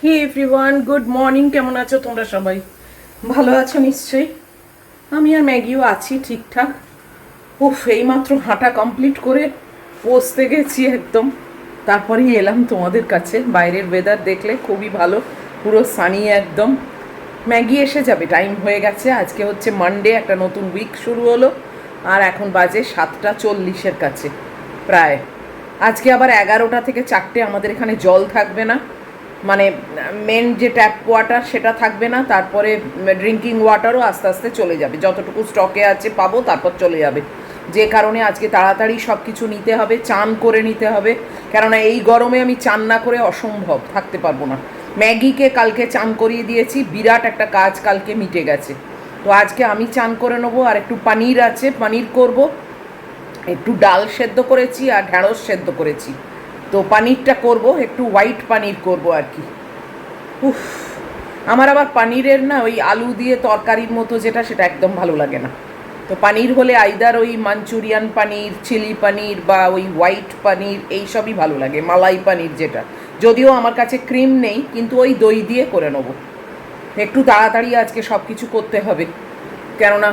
হে everyone, good morning. কেমন আছো তোমরা সবাই? ভালো আছো নিশ্চয়ই। আমি আর ম্যাগিও আছি ঠিকঠাক। উফ, এইমাত্র হাঁটা কমপ্লিট করে বসতে গেছি একদম। তারপরেই এলাম তোমাদের কাছে। বাইরের ওয়েদার দেখলে খুবই ভালো, পুরো সানি একদম। ম্যাগি এসে যাবে, টাইম হয়ে গেছে। আজকে হচ্ছে মানডে, একটা নতুন উইক শুরু হলো। আর এখন বাজে 7:40 কাছে প্রায়। আজকে আবার 11টা থেকে 4টে আমাদের এখানে জল থাকবে না, মানে মেন যে ট্যাপ ওয়াটার সেটা থাকবে না। তারপরে ড্রিঙ্কিং ওয়াটারও আস্তে আস্তে চলে যাবে, যতটুকু স্টকে আছে পাবো, তারপর চলে যাবে। যে কারণে আজকে তাড়াতাড়ি সব কিছু নিতে হবে, চান করে নিতে হবে। কেননা এই গরমে আমি চান না করে অসম্ভব থাকতে পারবো না। ম্যাগিকে কালকে চান করিয়ে দিয়েছি, বিরাট একটা কাজ কালকে মিটে গেছে। তো আজকে আমি চান করে নেবো। আর একটু পনির আছে, পনির করব। একটু ডাল সেদ্ধ করেছি আর ঢ্যাঁড়স সেদ্ধ করেছি। তো পনিরটা করব, একটু হোয়াইট পনির করব আর কি। উফ, আমার আবার পনিরের না ওই আলু দিয়ে তরকারির মতো যেটা, সেটা একদম ভালো লাগে না। তো পনির হলে আইদার ওই মাঞ্চুরিয়ান পনির, চিলি পনির বা ওই হোয়াইট পনির, এইসবই ভালো লাগে। মালাই পনির যেটা, যদিও আমার কাছে ক্রিম নেই, কিন্তু ওই দই দিয়ে করে নেবো। একটু তাড়াতাড়ি আজকে সব কিছু করতে হবে, কেননা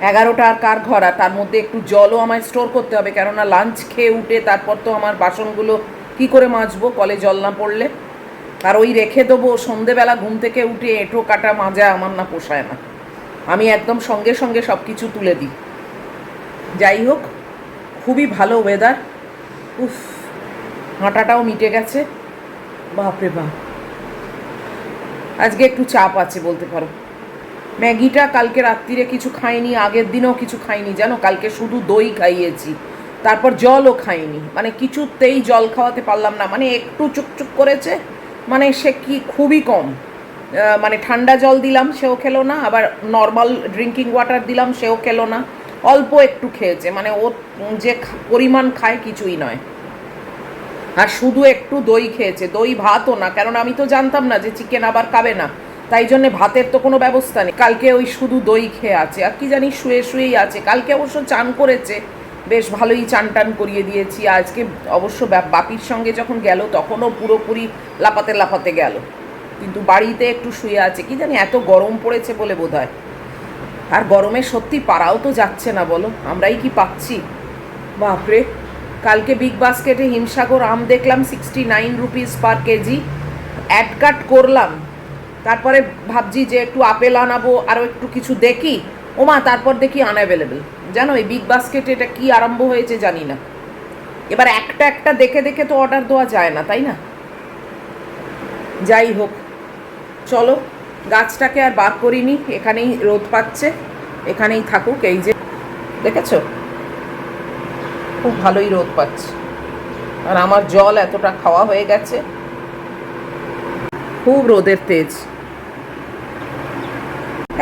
11টা আর কার ঘর। আর তার মধ্যে একটু জলও আমায় স্টোর করতে হবে, কেননা লাঞ্চ খেয়ে উঠে তারপর তো আমার বাসনগুলো কী করে মাজবো কলে জল না পড়লে। আর ওই রেখে দেবো, সন্ধেবেলা ঘুম থেকে উঠে এঁটো কাটা মাজা আমার না পোষায় না। আমি একদম সঙ্গে সঙ্গে সব কিছু তুলে দিই। যাই হোক, খুবই ভালো ওয়েদার। উফ, হাঁটাটাও মিটে গেছে। বাপরে বাপ, আজকে একটু চাপ আছে বলতে পারো। ম্যাগিটা কালকে রাত্রিরে কিছু খাইনি, আগের দিনও কিছু খাইনি জানো। কালকে শুধু দই খাইয়েছি, তারপর জলও খাইনি। মানে কিছুতেই জল খাওয়াতে পারলাম না। মানে একটু চুকচুক করেছে, মানে সে কি খুবই কম। মানে ঠান্ডা জল দিলাম সেও খেলো না, আবার নর্মাল ড্রিঙ্কিং ওয়াটার দিলাম সেও খেলো না। অল্প একটু খেয়েছে, মানে ও যে পরিমাণ খায় কিছুই নয়। আর শুধু একটু দই খেয়েছে, দই ভাতও না, কারণ আমি তো জানতাম না যে চিকেন আবার খাবে না। তাই জন্যে ভাতের তো কোনো ব্যবস্থা নেই। কালকে ওই শুধু দই খেয়ে আছে, আর কি জানি শুয়ে শুয়েই আছে। কালকে অবশ্য চান করেছে, বেশ ভালোই চান টান করিয়ে দিয়েছি। আজকে অবশ্য বাপির সঙ্গে যখন গেল তখনও পুরোপুরি লাপাতে লাপাতে গেল, কিন্তু বাড়িতে একটু শুয়ে আছে। কি জানি এত গরম পড়েছে বলে বোধ হয়। আর গরমে সত্যি পারাও তো যাচ্ছে না, বলো, আমরাই কি পাচ্ছি। বাপরে, কালকে বিগ বাস্কেটে হিমসাগর আম দেখলাম 69 রুপিস পার কেজি। অ্যাড কাট করলাম, তারপরে ভাবছি যে একটু আপেল আনাবো, আরও একটু কিছু দেখি। ওমা, তারপর দেখি আনঅ্যাভেলেবেল। জানো এই বিগ বাস্কেটে এটা কী আরম্ভ হয়েছে জানি না। এবার একটা একটা দেখে দেখে তো অর্ডার দেওয়া যায় না, তাই না? যাই হোক, চলো, গাছটাকে আর বার করিনি, এখানেই রোদ পাচ্ছে, এখানেই থাকুক। এই যে দেখেছো, খুব ভালোই রোদ পাচ্ছে। আর আমার জল এতটা খাওয়া হয়ে গেছে, খুব রোদের তেজ।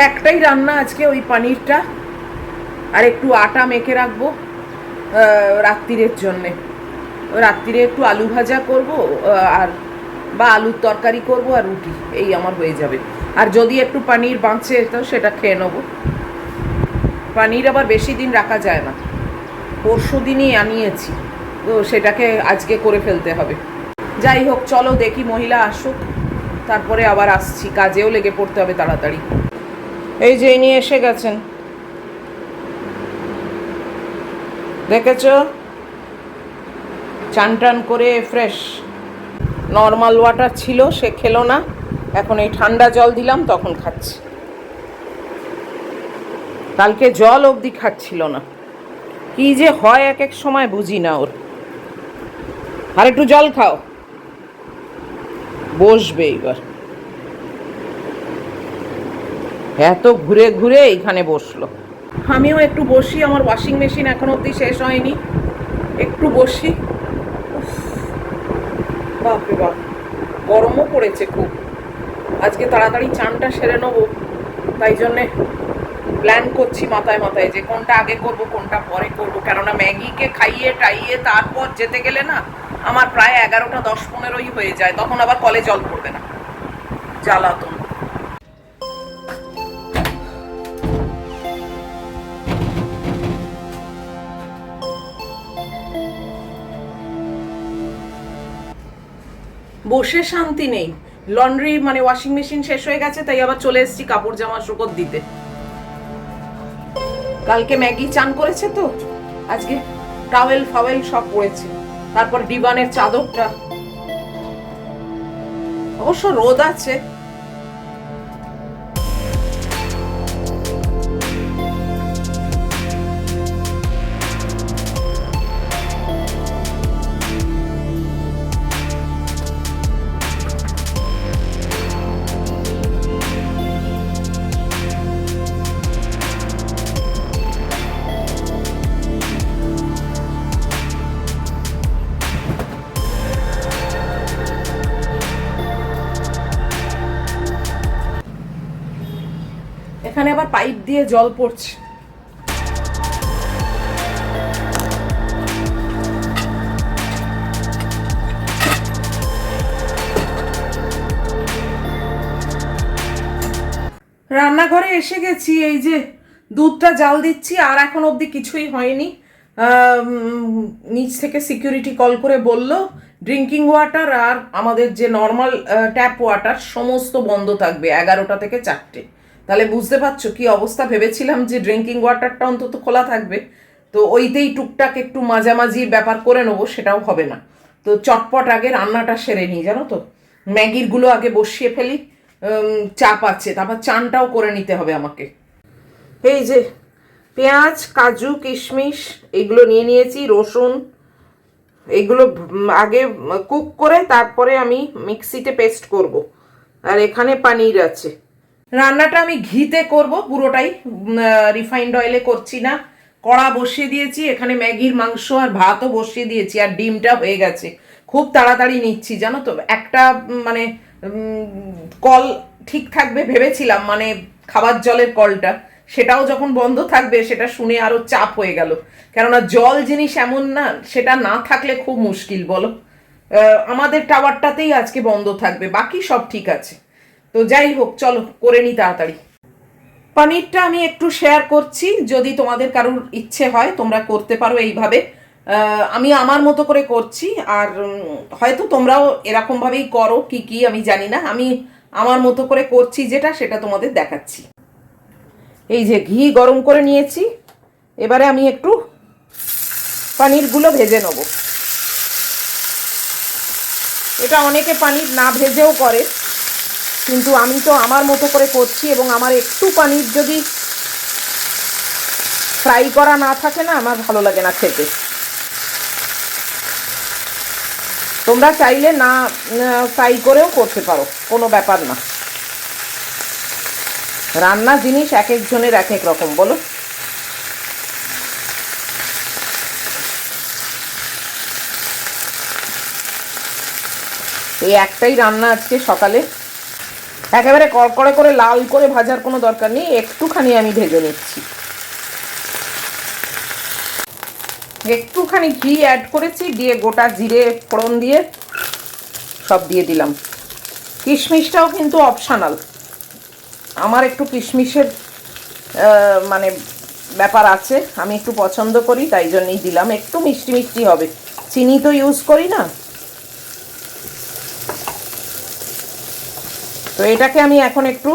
একটাই রান্না আজকে, ওই পনিরটা। আর একটু আটা মেখে রাখবো রাত্রিরের জন্যে। রাত্রিরে একটু আলু ভাজা করব, আর বা আলুর তরকারি করব, আর রুটি, এই আমার হয়ে যাবে। আর যদি একটু পনির বাঁচে তো সেটা খেয়ে নেবো। পনির আবার বেশি দিন রাখা যায় না, পরশু দিনই আনিয়েছি, তো সেটাকে আজকে করে ফেলতে হবে। যাই হোক, চলো দেখি মহিলা আসুক, তারপরে আবার আসছি। কাজেও লেগে পড়তে হবে তাড়াতাড়ি। এই যে ইনি এসে গেছেন, দেখেছ, চান টান করে ফ্রেশ। নর্মাল ওয়াটার ছিল, সে খেলো না। এখন এই ঠান্ডা জল দিলাম, তখন খাচ্ছে। কালকে জল অবধি খাচ্ছিল না। কি যে হয় এক এক সময় বুঝি না ওর। আর একটু জল খাও, বসবে এবার। এত ঘুরে ঘুরে এইখানে বসলো। আমিও একটু বসি, আমার ওয়াশিং মেশিন এখন অবধি শেষ হয়নি, একটু বসি। বাপরে বাপ, গরমও পড়েছে খুব। আজকে তাড়াতাড়ি চানটা সেরে নেবো, তাই জন্যে প্ল্যান করছি মাথায় মাথায় যে কোনটা আগে করব কোনটা পরে করব। কেননা ম্যাগিকে খাইয়ে টাইয়ে তারপর যেতে গেলে না আমার প্রায় 11টা 10-15ই হয়ে যায়, তখন আবার কলে জল পড়বে না, জ্বালাতন। বসে শান্তি নেই, লন্ড্রি মানে ওয়াশিং মেশিন শেষ হয়ে গেছে, তাই আবার চলে এসেছি কাপড় জামা শুকোতে দিতে। কালকে ম্যাগি চান করেছে তো আজকে টাওয়েল ফাওয়েল সব পড়েছে। তারপর ডিবানের চাদরটা, অবশ্য রোদ আছে। এখানে আবার পাইপ দিয়ে জল পড়ছে। রান্নাঘরে এসে গেছি, এই যে দুধটা জাল দিচ্ছি, আর এখন অবধি কিছুই হয়নি। নিচ থেকে সিকিউরিটি কল করে বলল ড্রিঙ্কিং ওয়াটার আর আমাদের যে নর্মাল ট্যাপ ওয়াটার সমস্ত বন্ধ থাকবে 11টা থেকে 4টে। তাহলে বুঝতে পারছো কি অবস্থা। ভেবেছিলাম যে ড্রিঙ্কিং ওয়াটারটা অন্তত খোলা থাকবে, তো ওইতেই টুকটাক একটু মাঝামাঝি ব্যাপার করে নেবো, সেটাও হবে না। তো চটপট আগে রান্নাটা সেরে নিই, জানো তো, ম্যাগিরগুলো আগে বসিয়ে ফেলি, চাপ আছে, তারপর চানটাও করে নিতে হবে আমাকে। এই যে পেঁয়াজ, কাজু, কিশমিশ এগুলো নিয়ে নিয়েছি, রসুন, এগুলো আগে কুক করে তারপরে আমি মিক্সিতে পেস্ট করব। আর এখানে পনির আছে। রান্নাটা আমি ঘিতে করব পুরোটাই, রিফাইন্ড অয়েলে করছি না। কড়া বসিয়ে দিয়েছি, এখানে ম্যাগির মাংস আর ভাতও বসিয়ে দিয়েছি, আর ডিমটা হয়ে গেছে। খুব তাড়াতাড়ি নিচ্ছি, জানো তো। একটা মানে কল ঠিক থাকবে ভেবেছিলাম, মানে খাবার জলের কলটা, সেটাও যখন বন্ধ থাকবে সেটা শুনে আরো চাপ হয়ে গেল। কেননা জল জিনিস এমন না, সেটা না থাকলে খুব মুশকিল, বলো। আমাদের টাওয়ারটাতেই আজকে বন্ধ থাকবে, বাকি সব ঠিক আছে। তো যাই হোক, চলো করে নি তাড়াতাড়ি। পনিরটা আমি একটু শেয়ার করছি, যদি তোমাদের কারোর ইচ্ছে হয় তোমরা করতে পারো এইভাবে। আমি আমার মতো করে করছি, আর হয়তো তোমরাও এরকমভাবেই করো, কি কি আমি জানি না। আমি আমার মতো করে করছি যেটা, সেটা তোমাদের দেখাচ্ছি। এই যে ঘি গরম করে নিয়েছি, এবারে আমি একটু পনিরগুলো ভেজে নেব। এটা অনেকে পনির না ভেজেও করে, কিন্তু আমি তো আমার মতো করে করছি, এবং আমার একটু পনির যদি ফ্রাই করা না থাকে না, আমার ভালো লাগে না খেতে। তোমরা চাইলে না ফ্রাই করেও করতে পারো, কোনো ব্যাপার না। রান্না জিনিস এক একজনের এক এক রকম, বলো। এই একটাই রান্না আজকে সকালে, একেবারে কড়কড়ে করে লাল করে ভাজার কোনো দরকার নেই, একটুখানি আমি ভেজে নিচ্ছি। একটুখানি ঘি অ্যাড করেছি, দিয়ে গোটা জিরে ফোড়ন দিয়ে সব দিয়ে দিলাম। কিশমিশটাও কিন্তু অপশনাল, আমার একটু কিশমিশের মানে ব্যাপার আছে, আমি একটু পছন্দ করি, তাই জন্যই দিলাম। একটু মিষ্টি মিষ্টি হবে, চিনি তো ইউজ করি না। তো এটাকে আমি এখন একটু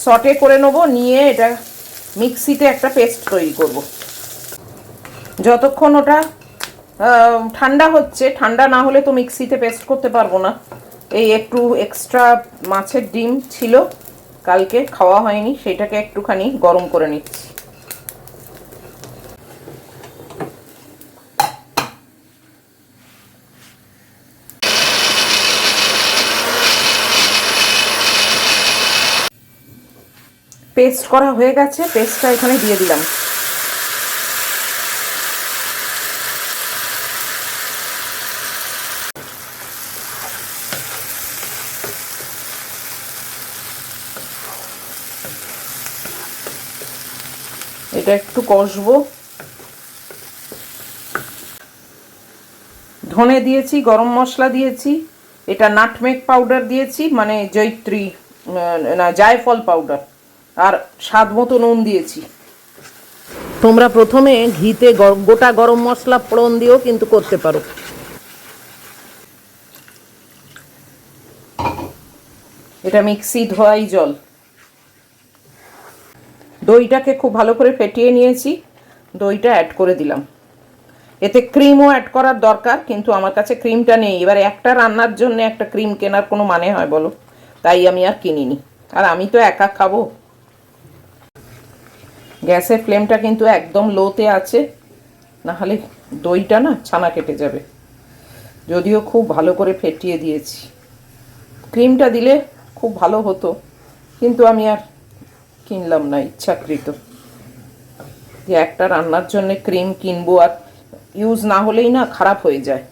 সটে করে নেবো, নিয়ে এটা মিক্সিতে একটা পেস্ট তৈরি করব। যতক্ষণ ওটা ঠান্ডা হচ্ছে, ঠান্ডা না হলে তো মিক্সিতে পেস্ট করতে পারবো না। এই একটু এক্সট্রা মাছের ডিম ছিল, কালকে খাওয়া হয়নি, সেটাকে একটুখানি গরম করে নিচ্ছি। পেস্ট করা হয়ে গেছে, পেস্টটা এখানে দিয়ে দিলাম। এটা একটু কষবো। ধনে দিয়েছি, গরম মশলা দিয়েছি, এটা নাটমেগ পাউডার দিয়েছি, মানে জয়িত্রী না জায়ফল পাউডার, আর স্বাদ মতো নুন দিয়েছি। তোমরা প্রথমে ঘিতে গোটা গরম মশলা ফোড়ন দিয়েও কিন্তু করতে পারো। এটা মিক্সি ধোয়াই জল। দইটাকে খুব ভালো করে ফেটিয়ে নিয়েছি, দইটা অ্যাড করে দিলাম। এতে ক্রিমও অ্যাড করার দরকার, কিন্তু আমার কাছে ক্রিমটা নেই। এবার একটা রান্নার জন্য একটা ক্রিম কেনার কোনো মানে হয় বলো? তাই আমি আর কিনিনি, আর আমি তো একা খাবো। গ্যাসের ফ্লেমটা কিন্তু একদম লোতে আছে, নাহলে দইটা না ছানা কেটে যাবে। যদিও খুব ভালো করে ফেটিয়ে দিয়েছি, ক্রিমটা দিলে খুব ভালো হতো, কিন্তু আমি আর কিনলাম না ইচ্ছাকৃত, যে একটা রান্নার জন্য ক্রিম কিনবো আর ইউজ না হলেই না খারাপ হয়ে যায়।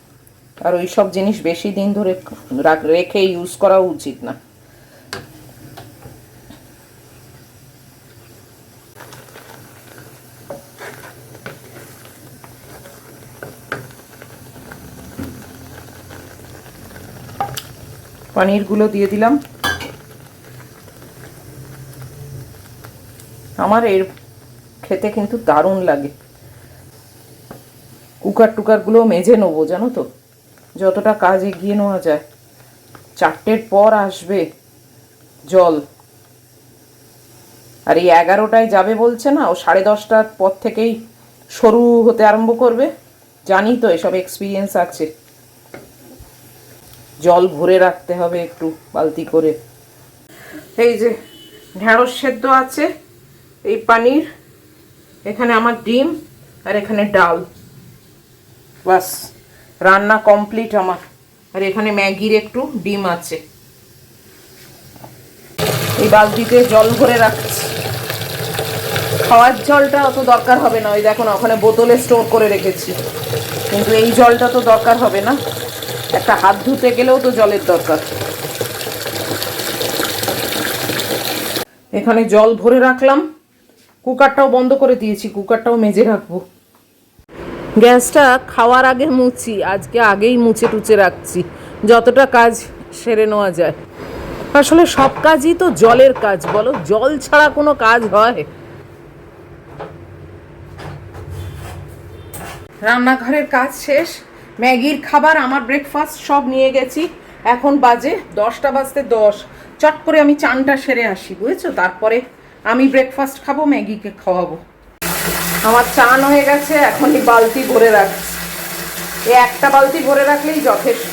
আর ওই সব জিনিস বেশি দিন ধরে রেখে ইউজ করা উচিত না। পনিরগুলো দিয়ে দিলাম। আমার এর খেতে কিন্তু দারুণ লাগে। কুকার টুকারগুলো মেজে নেবো জানো তো, যতটা কাজ এগিয়ে নেওয়া যায়। 4টের পর আসবে জল, আর এই 11টায় যাবে বলছে না, ও 10:30টার পর থেকেই শুরু হতে আরম্ভ করবে। জানি তো, এসব এক্সপিরিয়েন্স আছে। জল ভরে রাখতে হবে একটু বালতি করে। এই যে ঢেঁড়স সেদ্ধ আছে, এই পনির, এখানে আমার ডিম, আর এখানে ডাল, বাস রান্না কমপ্লিট আমার। আর এখানে ম্যাগির একটু ডিম আছে। এই বালতিতে জল ভরে রাখছি। খাওয়ার জলটা অত দরকার হবে না, ওই দেখো না ওখানে বোতলে স্টোর করে রেখেছি, কিন্তু এই জলটা তো দরকার হবে না। একটা হাত ধুতে গেলেও তো জলের দরকার। এখানে জল ভরে রাখলাম, কুকারটাও বন্ধ করে দিয়েছি, কুকারটাও মেজে রাখবো। গ্যাসটা খাওয়ার আগে মুছি, আজকে আগেই মুছে টুচে রাখছি, যতটা কাজ সেরে নেওয়া যায়। আসলে সব কাজই তো জলের কাজ, বলো? জল ছাড়া কোনো কাজ হয়? রান্নাঘরের কাজ শেষ, ম্যাগির খাবার, আমার ব্রেকফাস্ট সব নিয়ে গেছি। এখন বাজে 10টা বাজতে 10। চট করে আমি চানটা সেরে আসি, বুঝেছো? তারপরে আমি ব্রেকফাস্ট খাবো, ম্যাগিকে খাওয়াবো। আমার চান হয়ে গেছে, এখনই বালতি ভরে রাখছি। একটা বালতি ভরে রাখলেই যথেষ্ট।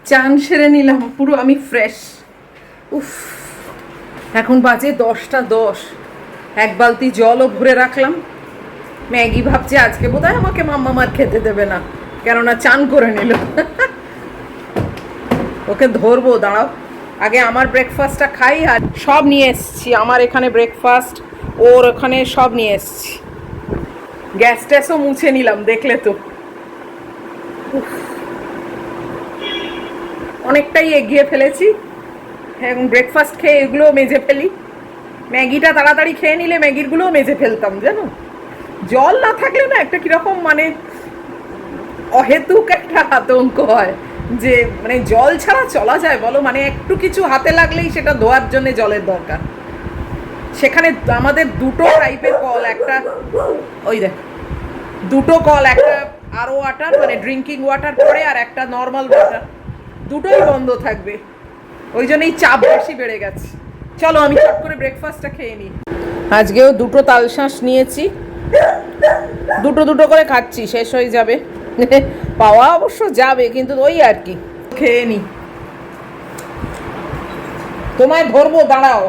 চান সেরে নিলাম, পুরো আমি ফ্রেশ। উফ, এখন বাজে 10টা 10। এক বালতি জলও ভরে রাখলাম। ম্যাগি ভাবছে আজকে বোধহয় আমাকে মাম্মামার খেতে দেবে না, কেননা চান করে নিল। ওকে ধরবো, দাঁড়াও, আগে আমার ব্রেকফাস্টটা খাই। আর সব নিয়ে এসছি, আমার এখানে ব্রেকফাস্ট, ওর ওখানে সব নিয়ে এসছি। গ্যাস ট্যাসও মুছে নিলাম, দেখলে তো। অনেকটাই এগিয়ে ফেলেছি। এখন ব্রেকফাস্ট খেয়ে এগুলোও মেজে ফেলি। ম্যাগিটা তাড়াতাড়ি খেয়ে নিলে ম্যাগিরগুলোও মেজে ফেলতাম জানো। জল না থাকলে না একটা কিরকম মানে অহেতুক একটা আতঙ্ক হয়, যে মানে জল ছাড়া চলা যায় বলো? মানে একটু কিছু হাতে লাগলেই সেটা ধোয়ার জন্য জলের দরকার। সেখানে আমাদের দুটো টাইপের কল, একটা ওই দেখ দুটো কল, একটা আরও ওয়াটার মানে ড্রিঙ্কিং ওয়াটার পড়ে, আর একটা নর্মাল ওয়াটার, দুটোই বন্ধ থাকবে। ওই জন্যই চাপ বেশি বেড়ে গেছে। চলো আমি চট করে ব্রেকফাস্টটা খেয়ে নিই। আজকেও দুটো তালশাঁস নিয়েছি, দুটো দুটো করে খাচ্ছি, শেষ হয়ে যাবে। পাওয়া অবশ্য যাবে, কিন্তু ওই আর কি, খেয়ে নি। তোমায় ধরবো, দাঁড়াও।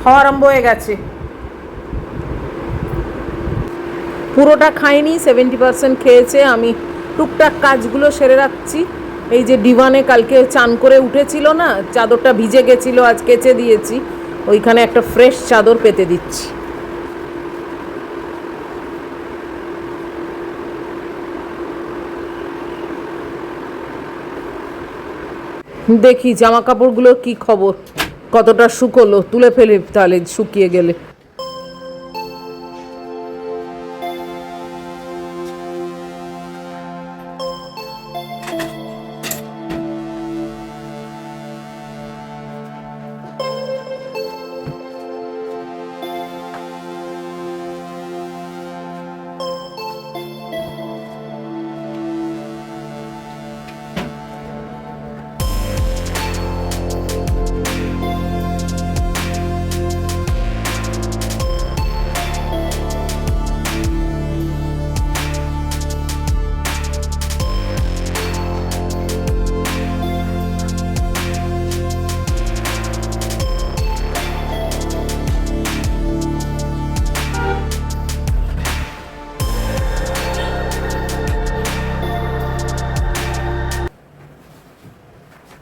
খাওয়া আরম্ভ হয়ে গেছে। পুরোটা খাইনি, 70% খেয়েছে। আমি টুকটাক কাজগুলো সেরে রাখছি। এই যে ডিভানে কালকে চান করে উঠেছিল না, চাদরটা ভিজে গেছিলো, আজ কেচে দিয়েছি, ওইখানে একটা ফ্রেশ চাদর পেতে দিচ্ছি। দেখি জামা কাপড়গুলো কি খবর, কতটা শুকোলো, তুলে ফেলি তাহলে শুকিয়ে গেলে।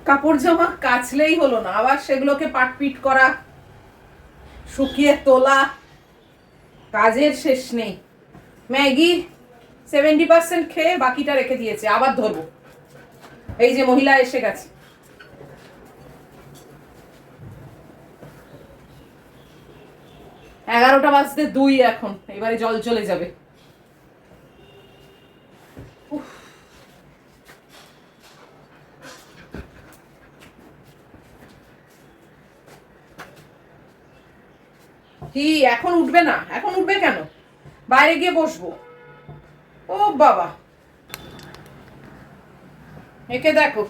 কাপড় জামা কাচলেই হলো না, আবার সেগুলোকে পাটপিট করা, শুকিয়ে তোলা, কাজের শেষ নেই। ম্যাগি 70% খেয়ে বাকিটা রেখে দিয়েছে, আবার ধরবো। এই যে মহিলা এসে গেছে। এগারোটা বাজতে 2 এখন, এবারে জল চলে যাবে। কি এখন উঠবে না? এখন উঠবে কেন? বাইরে গিয়ে বসবো। ও বাবা, একে দেখো,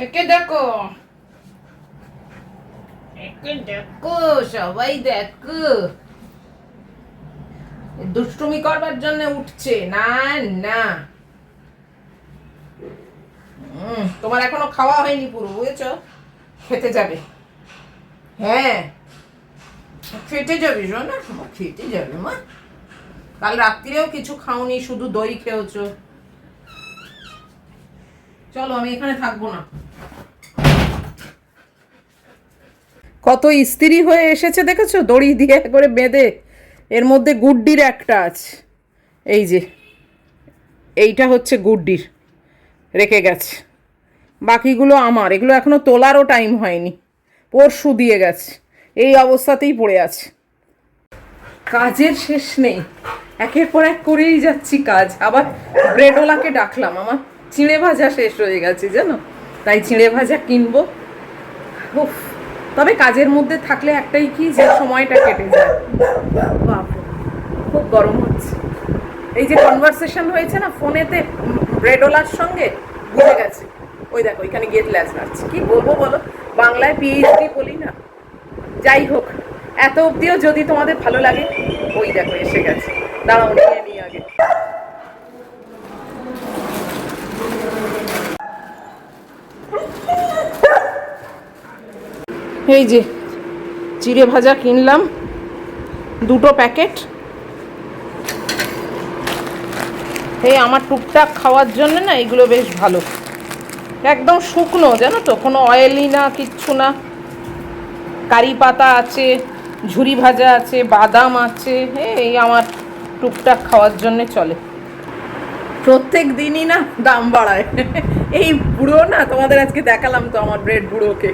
একে দেখো, একে দেখো, সবাই দেখো। দুষ্টুমি করবার জন্য উঠছে না। না তোমার এখনো খাওয়া হয়নি পুরো, বুঝেছো? খেতে যাবে। হ্যাঁ খেতে যাবি না, খেতে যাবে মা। কাল রাত্রিরেও কিছু খাওনি, শুধু দই খেয়েছো। চলো আমি এখানে থাকবো না। কত ইস্ত্রি হয়ে এসেছে দেখেছো, দড়ি দিয়ে করে বেঁধে। এর মধ্যে গুড্ডির একটা আছে, এই যে এইটা হচ্ছে গুড্ডির, রেখে গেছে। বাকিগুলো আমার, এগুলো এখনো তোলারও টাইম হয়নি, পরশু দিয়ে গেছে। এই অবস্থাতেই পড়ে আছে। কাজের শেষ নেই, একের পর এক করেই যাচ্ছি কাজ। আবার ব্রেডওয়ালাকে ডাকলাম, আমার চিঁড়ে ভাজা শেষ হয়ে গেছে জানো, তাই চিঁড়ে ভাজা কিনবো। উফ, তবে কাজের মধ্যে থাকলে একটাই কি, যে সময়টা কেটে যায়। বাপরে খুব গরম হচ্ছে। এই যে কনভারসেশন হয়েছে না ফোনেতে ব্রেডওয়ালার সঙ্গে, বুঝে গেছে। ওই দেখো এখানে গেট ল্যাস আসছে, কি বলবো বলো, বাংলায় পিএইচডি বলি না। যাই হোক, এত অবধিও যদি তোমাদের ভালো লাগে, ওই দেখো এসে গেছে, দাঁড়াও নিয়ে নিই আগে। এই যে চিড়ে ভাজা কিনলাম 2 প্যাকেট। এই আমার টুকটাক খাওয়ার জন্য না এগুলো বেশ ভালো, একদম শুকনো জানো তো, কোনো অয়েলি না, কিচ্ছু না। কারি পাতা আছে, ঝুরি ভাজা আছে, বাদাম আছে, এই আমার টুকটাক খাওয়ার জন্য চলে। প্রত্যেক দিনই না দাম বাড়ায়। এই বুড়ো না, তোমাদের আজকে দেখালাম তো আমার ব্রেড বুড়োকে,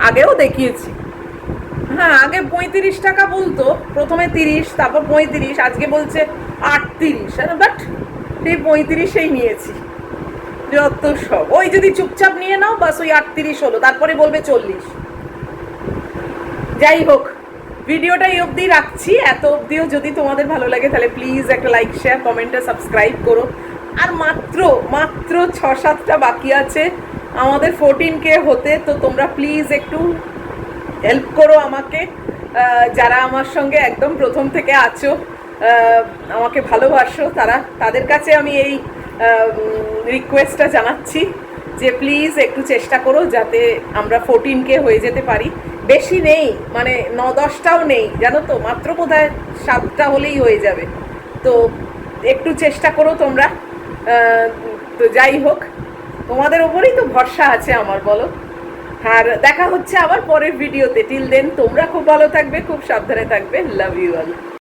আগেও দেখিয়েছি। হ্যাঁ আগে 35 টাকা বলতো, প্রথমে 30, তারপর 35, আজকে বলছে 38। বাট সেই 35-এই নিয়েছি। যত সব, ওই যদি চুপচাপ নিয়ে নাও বাস ওই 38 হলো, তারপরে বলবে 40। যাই হোক, ভিডিওটা এই অবধি রাখছি। এত অবধিও যদি তোমাদের ভালো লাগে তাহলে প্লিজ একটা লাইক, শেয়ার, কমেন্টে সাবস্ক্রাইব করো। আর মাত্র মাত্র 6-7টা বাকি আছে আমাদের 14K হতে, তো তোমরা প্লিজ একটু হেল্প করো আমাকে। যারা আমার সঙ্গে একদম প্রথম থেকে আছো, আমাকে ভালোবাসো, তাদের কাছে আমি এই রিকোয়েস্টটা জানাচ্ছি যে প্লিজ একটু চেষ্টা করো যাতে আমরা 14K হয়ে যেতে পারি। বেশি নেই, মানে 9-10টাও নেই জানো তো, মাত্র বোধহয় 7টা হলেই হয়ে যাবে। তো একটু চেষ্টা করো তোমরা। তো যাই হোক, তোমাদের ওপরেই তো ভরসা আছে আমার, বলো। আর দেখা হচ্ছে আবার পরের ভিডিওতে। টিল দেন তোমরা খুব ভালো থাকবে, খুব সাবধানে থাকবে। Love you all.